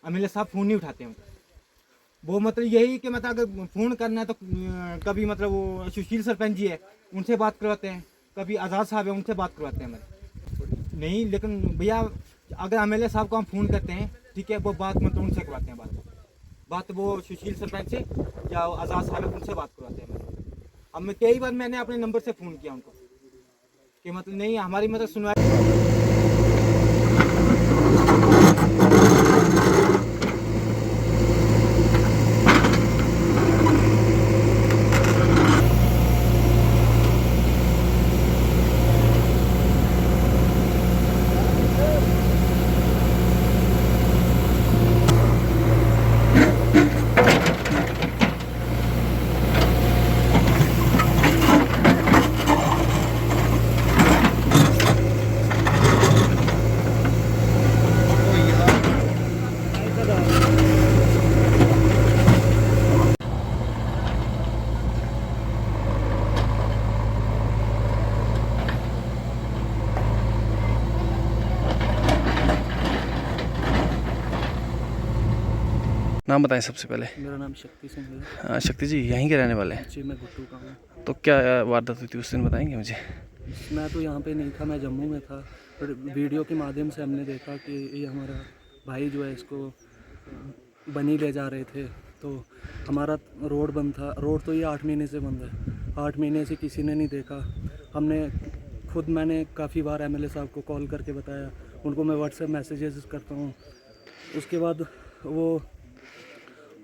MLA साहब phone नहीं उठाते हैं। वो मतलब यही कि मतलब अगर फ़ोन करना है तो कभी मतलब वो सुशील सरपंच जी है उनसे बात करवाते हैं, कभी आज़ाद साहब है उनसे बात करवाते हैं मतलब नहीं। लेकिन भैया अगर एमएलए साहब को हम फ़ोन करते हैं, ठीक है, वो बात मतलब उनसे करवाते हैं, बात वो सुशील सरपंच से या आज़ाद साहब है उनसे बात करवाते हैं। अब मैं कई बार मैंने अपने नंबर से फ़ोन किया उनको कि मतलब नहीं हमारी मतलब सुनवाई। नाम बताएं सबसे पहले। मेरा नाम शक्ति सिंह है शक्ति जी यहीं के रहने वाले हैं? जी, मैं भुट्टू का हूँ। तो क्या वारदात हुई थी उस दिन, बताएंगे मुझे? मैं तो यहाँ पे नहीं था, मैं जम्मू में था, पर वीडियो के माध्यम से हमने देखा कि ये हमारा भाई जो है इसको बनी ले जा रहे थे। तो हमारा रोड बंद था, रोड तो ये 8 महीने से बंद है, 8 महीने से किसी ने नहीं देखा। मैंने काफ़ी बार एमएलए साहब को कॉल करके बताया, उनको मैं व्हाट्सएप मैसेजेस करता हूँ, उसके बाद वो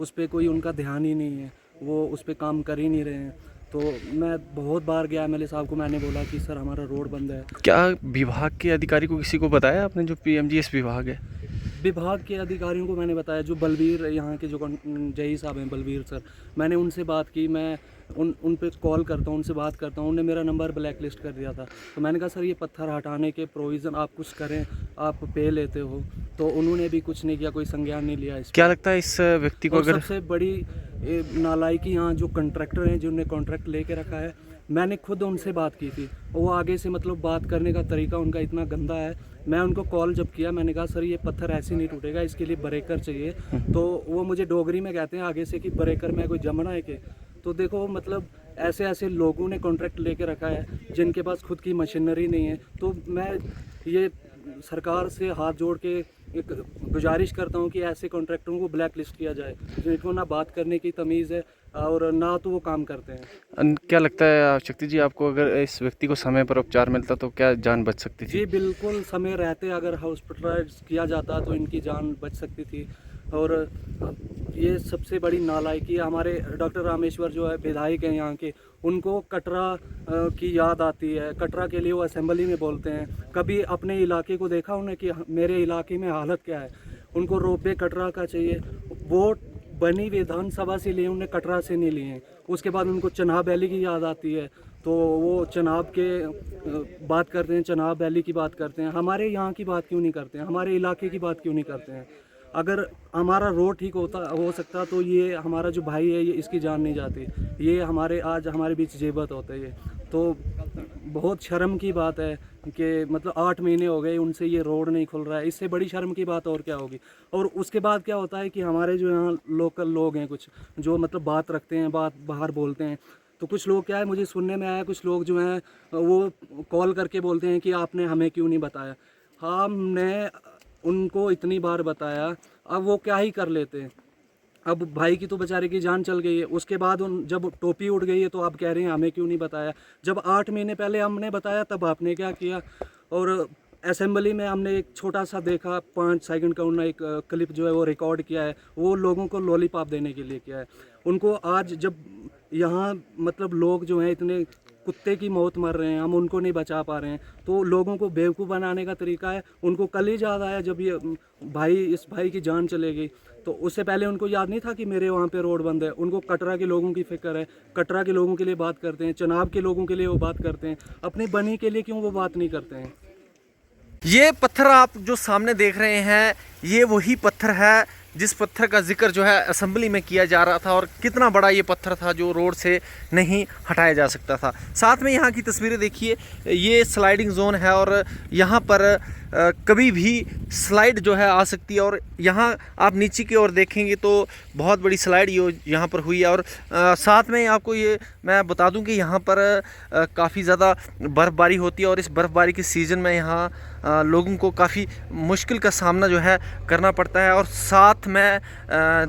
उस पर कोई उनका ध्यान ही नहीं है, वो उस पर काम कर ही नहीं रहे हैं। तो मैं बहुत बार गया एमएलए साहब को, मैंने बोला कि सर हमारा रोड बंद है। क्या विभाग के अधिकारी को किसी को बताया आपने, जो पीएमजीएस विभाग है? विभाग के अधिकारियों को मैंने बताया, जो बलबीर यहाँ के जो जई साहब हैं, बलबीर सर, मैंने उनसे बात की, मैं उन पे कॉल करता हूँ, उनसे बात करता हूँ। उन्होंने मेरा नंबर ब्लैक लिस्ट कर दिया था। तो मैंने कहा सर ये पत्थर हटाने के प्रोविज़न आप कुछ करें, आप पे लेते हो। तो उन्होंने भी कुछ नहीं किया, कोई संज्ञान नहीं लिया इस क्या लगता है इस व्यक्ति को और अगर सबसे बड़ी नालायकी यहाँ जो कॉन्ट्रैक्टर हैं, जिन्होंने कॉन्ट्रैक्ट लेके रखा है, मैंने खुद उनसे बात की थी, वो आगे से मतलब बात करने का तरीका उनका इतना गंदा है। मैं उनको कॉल जब किया, मैंने कहा सर ये पत्थर ऐसे नहीं टूटेगा, इसके लिए ब्रेकर चाहिए। तो वो मुझे डोगरी में कहते हैं आगे से कि ब्रेकर में कोई जमना है कि। तो देखो मतलब ऐसे ऐसे लोगों ने कॉन्ट्रैक्ट लेके रखा है जिनके पास खुद की मशीनरी नहीं है। तो मैं ये सरकार से हाथ जोड़ के एक गुजारिश करता हूँ कि ऐसे कॉन्ट्रैक्टरों को ब्लैक लिस्ट किया जाए, जिनको ना बात करने की तमीज़ है और ना तो वो काम करते हैं। क्या लगता है शक्ति जी आपको, अगर इस व्यक्ति को समय पर उपचार मिलता तो क्या जान बच सकती थी? जी बिल्कुल, समय रहते अगर हॉस्पिटलाइज किया जाता तो इनकी जान बच सकती थी। और ये सबसे बड़ी नालायकी है। हमारे डॉक्टर रामेश्वर जो है विधायक हैं यहाँ के, उनको कटरा की याद आती है। कटरा के लिए वो असेंबली में बोलते हैं। कभी अपने इलाके को देखा उन्हें कि मेरे इलाके में हालत क्या है? उनको रोपवे कटरा का चाहिए। वोट बनी विधानसभा से लिए, उन्हें कटरा से नहीं लिए। उसके बाद उनको चनाब वैली की याद आती है, तो वो चनाब के बात करते हैं, चनाब वैली की बात करते हैं। हमारे यहाँ की बात क्यों नहीं करते हैं? हमारे इलाके की बात क्यों नहीं करते हैं? अगर हमारा रोड ठीक हो सकता तो ये हमारा जो भाई है ये इसकी जान नहीं जाती। ये आज हमारे बीच जेबत होता है। ये तो बहुत शर्म की बात है कि मतलब 8 महीने हो गए उनसे ये रोड नहीं खुल रहा है। इससे बड़ी शर्म की बात और क्या होगी? और उसके बाद क्या होता है कि हमारे जो यहाँ लोकल लोग हैं, कुछ जो मतलब बात रखते हैं, बात बाहर बोलते हैं, तो कुछ लोग क्या है, मुझे सुनने में आया, कुछ लोग जो हैं वो कॉल करके बोलते हैं कि आपने हमें क्यों नहीं बताया। हाँ, हमने उनको इतनी बार बताया, अब वो क्या ही कर लेते हैं। अब भाई की तो बेचारे की जान चल गई है, उसके बाद जब टोपी उड़ गई है तो आप कह रहे हैं हमें क्यों नहीं बताया। जब 8 महीने पहले हमने बताया तब आपने क्या किया? और असेंबली में हमने एक छोटा सा देखा, 5 सेकंड का उन्होंने एक क्लिप जो है वो रिकॉर्ड किया है, वो लोगों को लॉलीपॉप देने के लिए किया है। उनको आज जब यहाँ मतलब लोग जो हैं इतने कुत्ते की मौत मर रहे हैं, हम उनको नहीं बचा पा रहे हैं, तो लोगों को बेवकूफ़ बनाने का तरीका है। उनको कल ही याद आया जब ये इस भाई की जान चलेगी, तो उससे पहले उनको याद नहीं था कि मेरे वहाँ पे रोड बंद है। उनको कटरा के लोगों की फिक्र है, कटरा के लोगों के लिए बात करते हैं, चनाब के लोगों के लिए वो बात करते हैं, अपनी बनी के लिए क्यों वो बात नहीं करते हैं? ये पत्थर आप जो सामने देख रहे हैं, ये वही पत्थर है जिस पत्थर का जिक्र जो है असेंबली में किया जा रहा था और कितना बड़ा ये पत्थर था जो रोड से नहीं हटाया जा सकता था। साथ में यहाँ की तस्वीरें देखिए, ये स्लाइडिंग जोन है और यहाँ पर कभी भी स्लाइड जो है आ सकती है। और यहाँ आप नीचे की ओर देखेंगे तो बहुत बड़ी स्लाइड यहाँ पर हुई है। और साथ में आपको ये मैं बता दूं कि यहाँ पर काफ़ी ज़्यादा बर्फ़बारी होती है और इस बर्फ़बारी के सीज़न में यहाँ लोगों को काफ़ी मुश्किल का सामना जो है करना पड़ता है। और साथ में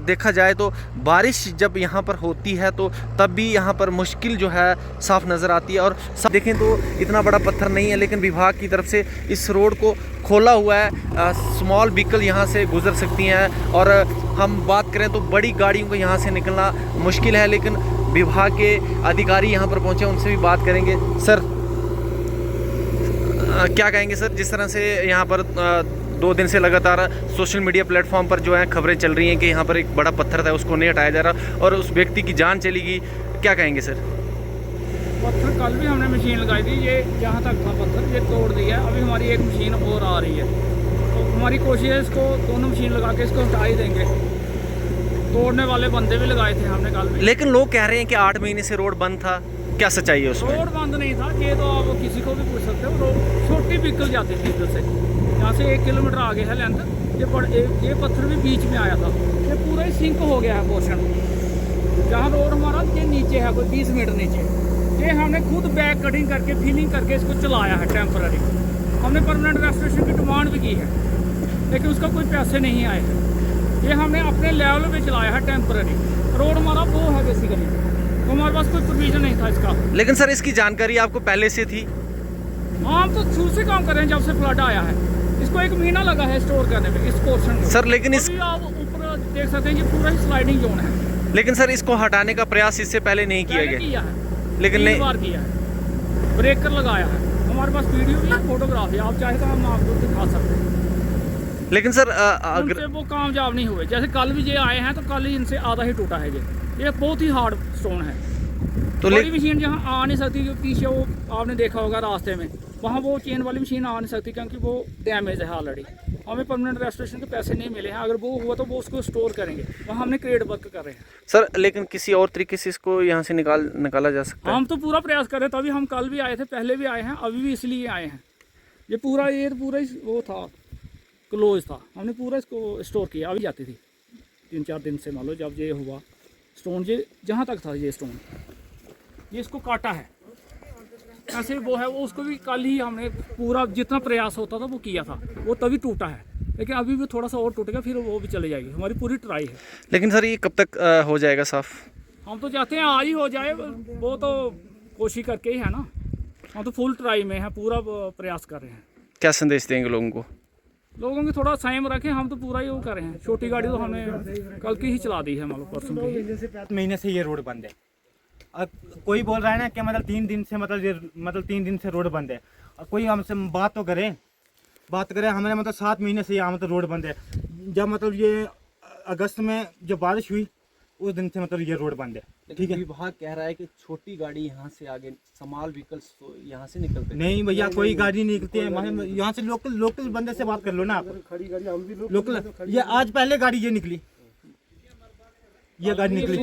देखा जाए तो बारिश जब यहाँ पर होती है तो तब भी यहाँ पर मुश्किल जो है साफ नज़र आती है। और देखें तो इतना बड़ा पत्थर नहीं है, लेकिन विभाग की तरफ से इस रोड को खोला हुआ है, स्मॉल व्हीकल यहाँ से गुजर सकती हैं। और हम बात करें तो बड़ी गाड़ियों को यहाँ से निकलना मुश्किल है, लेकिन विभाग के अधिकारी यहाँ पर पहुँचे, उनसे भी बात करेंगे। सर क्या कहेंगे सर, जिस तरह से यहाँ पर 2 दिन से लगातार सोशल मीडिया प्लेटफॉर्म पर जो है खबरें चल रही हैं कि यहाँ पर एक बड़ा पत्थर था उसको नहीं हटाया जा रहा और उस व्यक्ति की जान चली गई, क्या कहेंगे सर? पत्थर कल भी हमने मशीन लगाई थी, ये जहाँ तक था पत्थर ये तोड़ दिया है। अभी हमारी एक मशीन और आ रही है, तो हमारी कोशिश है इसको दोनों मशीन लगा के इसको हटा ही देंगे। तोड़ने वाले बंदे भी लगाए थे हमने कल भी। लेकिन लोग कह रहे हैं कि 8 महीने से रोड बंद था, क्या सच्चाई है उसमें? रोड बंद नहीं था, ये तो आप किसी को भी पूछ सकते हो। रोड छोटी व्हीकल जाती थी इधर से, यहाँ से 1 किलोमीटर आगे है लेंथ। ये पत्थर भी बीच में आया था, ये पूरा ही सिंक हो गया है पोर्शन। जहाँ रोड हमारा ये नीचे है, कोई 20 मीटर नीचे, ये हमने खुद बैक कटिंग करके फिलिंग करके इसको चलाया है टेम्पररी। हमने परमानेंट रेस्टोरेशन की डिमांड भी की है, लेकिन उसका कोई पैसे नहीं आए हैं। ये हमने अपने लेवल पे चलाया है टेम्पररी। रोड हमारा वो है बेसिकली, तो हमारे पास कोई प्रोविजन नहीं था इसका। लेकिन सर इसकी जानकारी आपको पहले से थी? हम तो शुरू से काम कर रहे हैं जब से फ्लड आया है। इसको 1 महीना लगा है स्टोर करने में इस पोर्शन को। सर लेकिन इस आप ऊपर देख सकते हैं, ये पूरा ही स्लाइडिंग जोन है। लेकिन सर इसको हटाने का प्रयास इससे पहले नहीं किया पहले गया? किया है, लेकिन 3 नहीं बार किया है, ब्रेकर लगाया है। हमारे पास वीडियो भी है, फोटोग्राफ है, आप चाहे तो हम आपको दिखा सकते हैं। लेकिन सर उनसे अगर वो कामयाब नहीं हुए। जैसे कल भी ये आए हैं तो कल ही इनसे आधा ही टूटा है। ये बहुत ही हार्ड स्टोन है। तो बड़ी मशीन जहाँ आ नहीं सकती, जो पीछे वो आपने देखा होगा रास्ते में, वहाँ वो चेन वाली मशीन आ नहीं सकती क्योंकि वो डैमेज है ऑलरेडी। हमें परमानेंट रेस्टोरेशन के पैसे नहीं मिले हैं, अगर वो हुआ तो वो उसको स्टोर करेंगे। वहाँ हमने क्रेड वर्क कर रहे हैं सर, लेकिन किसी और तरीके से इसको यहाँ से निकाला जा सकता है? हम तो पूरा प्रयास कर रहे हैं, तभी हम कल भी आए थे, पहले भी आए हैं, अभी भी इसलिए आए हैं। ये पूरा ही वो था, क्लोज था। हमने पूरा इसको स्टोर किया। अभी जाती थी 3-4 दिन से, मान लो जब ये हुआ स्टोन, ये जहाँ तक था ये स्टोन, ये इसको काटा है ऐसे वो है। वो उसको भी कल ही हमने पूरा जितना प्रयास होता था वो किया था, वो तभी टूटा है। लेकिन अभी भी थोड़ा सा और टूटेगा, फिर वो भी चले जाएगी। हमारी पूरी ट्राई है। लेकिन सर ये कब तक हो जाएगा साफ? हम तो चाहते हैं आज ही हो जाए, वो तो कोशिश करके ही है ना। हम तो फुल ट्राई में है, पूरा प्रयास कर रहे हैं। क्या संदेश देंगे लोगों को? लोगों की थोड़ा संयम रखें। हम तो पूरा ही वो कर रहे हैं। छोटी गाड़ी तो हमने कल की ही चला दी है, मतलब परसों की। 7 महीने से ये रोड बंद है। अब कोई बोल रहा है ना कि मतलब 3 दिन से मतलब 3 दिन से रोड बंद है। और कोई हमसे बात करें। हमारे मतलब 7 महीने से यहाँ मतलब रोड बंद है। जब मतलब ये अगस्त में जब बारिश हुई उस दिन से मतलब ये रोड बंद है। ठीक है, विभाग कह रहा है कि छोटी गाड़ी यहाँ से आगे स्मॉल व्हीकल्स यहाँ से निकलते नहीं भैया, कोई गाड़ी नहीं निकलती है यहाँ से। लोकल बंदे से बात कर लो ना आप। लोकल ये आज पहले गाड़ी ये निकली, ये गाड़ी निकली।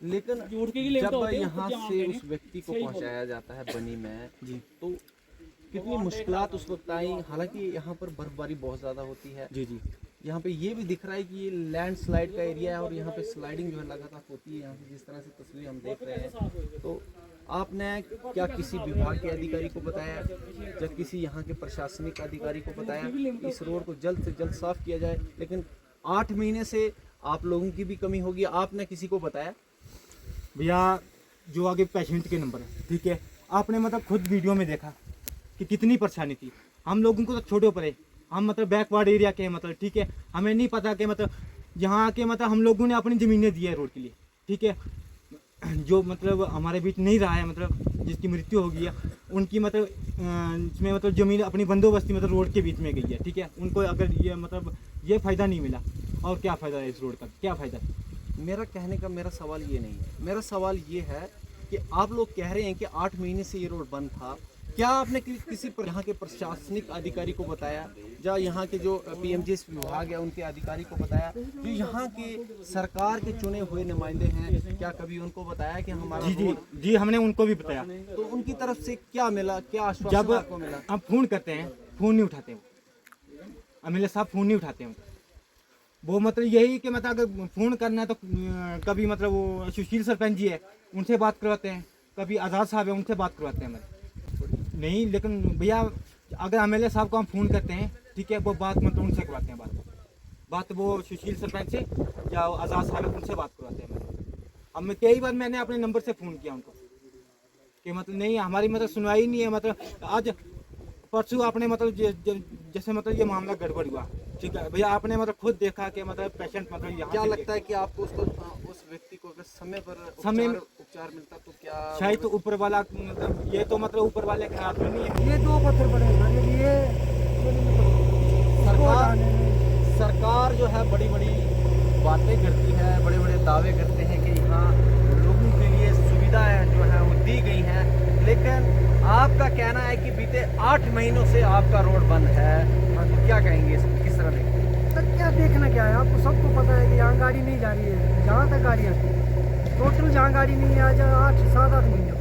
लेकिन झूठ के लिए जब तो होते हैं, यहाँ खुद से यहाँ उस व्यक्ति को सही पहुँचाया जाता है बनी में जी, तो कितनी मुश्किलात उस वक्त आई। हालांकि यहाँ पर बर्फबारी बहुत ज़्यादा होती है जी जी। यहाँ पे ये भी दिख रहा है कि ये लैंडस्लाइड का एरिया है और यहाँ पे स्लाइडिंग जो है लगातार होती है। यहाँ से जिस तरह से तस्वीर हम देख रहे हैं, तो आपने क्या किसी विभाग के अधिकारी को बताया या किसी यहाँ के प्रशासनिक अधिकारी को बताया इस रोड को जल्द से जल्द साफ किया जाए? लेकिन 8 महीने से आप लोगों की भी कमी होगी, आपने किसी को बताया? भैया जो आगे पेशेंट के नंबर है, ठीक है, आपने मतलब खुद वीडियो में देखा कि कितनी परेशानी थी। हम लोगों को तो छोटे ऊपर है, हम मतलब बैकवर्ड एरिया के हैं, मतलब ठीक है, हमें नहीं पता कि मतलब यहाँ के मतलब हम लोगों ने अपनी ज़मीनें दी है रोड के लिए। ठीक है, जो मतलब हमारे बीच नहीं रहा है, मतलब जिसकी मृत्यु हो गई है, उनकी मतलब इसमें मतलब ज़मीन अपनी बंदोबस्ती मतलब रोड के बीच में गई है। ठीक है, उनको अगर ये मतलब ये फ़ायदा नहीं मिला और क्या फ़ायदा है इस रोड का, क्या फ़ायदा? मेरा कहने का मेरा सवाल ये नहीं है। मेरा सवाल ये है कि आप लोग कह रहे हैं कि 8 महीने से ये रोड बंद था, क्या आपने किसी पर यहाँ के प्रशासनिक अधिकारी को बताया, या यहाँ के जो पीएमजीएस विभाग है उनके अधिकारी को बताया, जो यहाँ के सरकार के चुने हुए नुमाइंदे हैं, क्या कभी उनको बताया कि हमारा जी जी रोड? जी, हमने उनको भी बताया। तो उनकी तरफ से क्या मिला, क्या आश्वासन जब आपको मिला? हम फोन करते हैं, फोन नहीं उठाते वो, एमएलए साहब फोन नहीं उठाते हैं वो मतलब यही कि मतलब अगर फ़ोन करना है तो कभी मतलब वो सुशील सरपंच जी है उनसे बात करवाते हैं, कभी आज़ाद साहब है उनसे बात करवाते हैं मतलब। नहीं, लेकिन भैया अगर एमएलए साहब को हम फ़ोन करते हैं, ठीक है, वो बात मतलब उनसे करवाते हैं, बात वो सुशील सरपंच से या आज़ाद साहब है उनसे बात करवाते हैं मतलब। अब कई बार मैंने अपने नंबर से फ़ोन किया उनको कि मतलब नहीं, हमारी मतलब सुनवाई नहीं है। मतलब आज परसों आपने मतलब जैसे मतलब ये मामला गड़बड़ हुआ, ठीक है भैया, आपने मतलब खुद देखा कि मतलब पेशेंट मतलब यहाँ क्या से लगता है कि आपको उस व्यक्ति को अगर समय पर उपचार मिलता तो क्या शायद तो ऊपर वाला मतलब ये तो मतलब ऊपर वाले के हाथ में नहीं है। ये 2 पत्थर पड़े हैं, ये सरकार जो है बड़ी बड़ी बातें करती है, बड़े बड़े दावे करते हैं कि यहाँ लोगों के लिए सुविधाएं जो है वो दी गई हैं, लेकिन आपका कहना है कि बीते 8 महीनों से आपका रोड बंद है। तो क्या कहेंगे इसको, किस तरह देखेंगे? तक क्या देखना क्या है, आपको सबको पता है कि यहाँ गाड़ी नहीं जा रही है, जहाँ तक गाड़ी आती है टोटल जहाँ गाड़ी नहीं है आज 7-8 महीने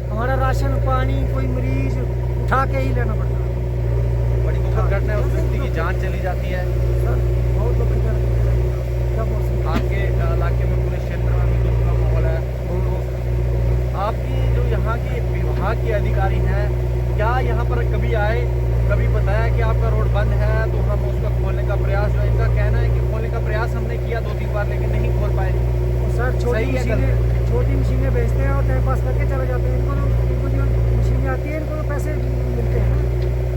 हमारा राशन पानी कोई मरीज उठा के ही लेना पड़ता है। बड़ी दुखद घटना है, उस व्यक्ति की जान चली जाती है। सर बहुत दुख क्या बोल सकते हैं। आपके इलाके में पूरे क्षेत्र में भी दुख का माहौल है। तो आपकी जो यहाँ के विभाग के अधिकारी हैं, क्या यहाँ पर कभी आए, कभी बताया कि आपका रोड बंद है तो हम उसका खोलने का प्रयास, जो इनका कहना है कि खोलने का प्रयास हमने किया 2-3 बार लेकिन नहीं खोल पाए। और सर छोटी मशीनें भेजते हैं और टाइम पास करके चले जाते हैं। इनको जो मशीनें आती है इनको पैसे मिलते हैं,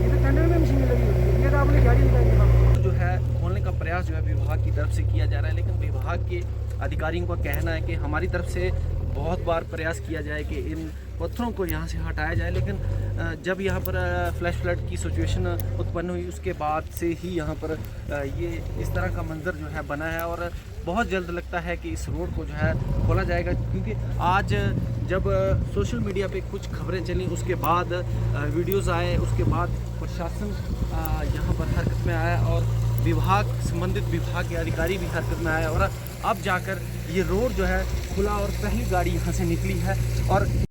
ये तो टेंडर में मशीनें लगी होती है, ये तो आपने गाड़ी निकाली जो है खोलने का प्रयास जो है विभाग की तरफ से किया जा रहा है, लेकिन विभाग के अधिकारियों का कहना है कि हमारी तरफ से बहुत बार प्रयास किया जाए कि इन पत्थरों को यहाँ से हटाया जाए, लेकिन जब यहाँ पर फ्लैश फ्लड की सिचुएशन उत्पन्न हुई उसके बाद से ही यहाँ पर ये इस तरह का मंजर जो है बना है। और बहुत जल्द लगता है कि इस रोड को जो है खोला जाएगा, क्योंकि आज जब सोशल मीडिया पे कुछ खबरें चली उसके बाद वीडियोस आए, उसके बाद प्रशासन यहाँ पर हरकत में आया और संबंधित विभाग के अधिकारी भी हरकत में आए, और अब जाकर ये रोड जो है खुला और पहली गाड़ी यहाँ से निकली है। और